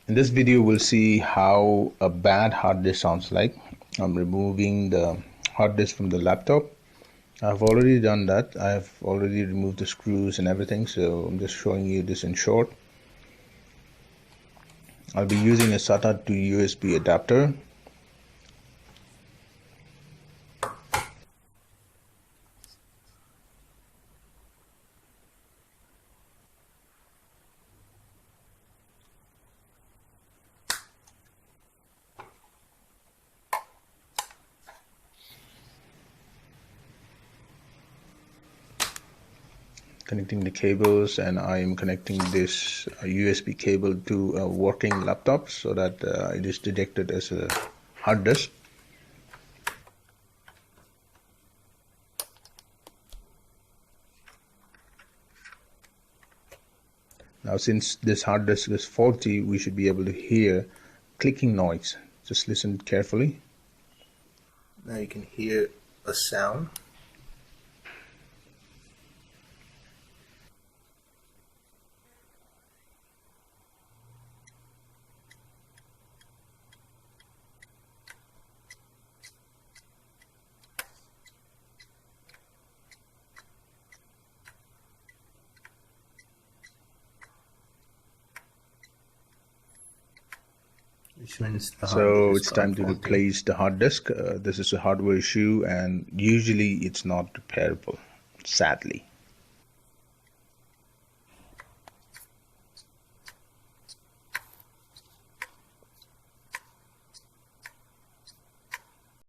In this video, we'll see how a bad hard disk sounds like. I'm removing the hard disk from the laptop. I've already done that. I've already removed the screws and everything, so I'm just showing you this in short. I'll be using a SATA to USB adapter. Connecting the cables, and I am connecting this USB cable to a working laptop so that it is detected as a hard disk. Now, since this hard disk is faulty, we should be able to hear clicking noise. Just listen carefully. Now you can hear a sound. So it's time to replace the hard disk. This is a hardware issue, and usually it's not repairable, sadly.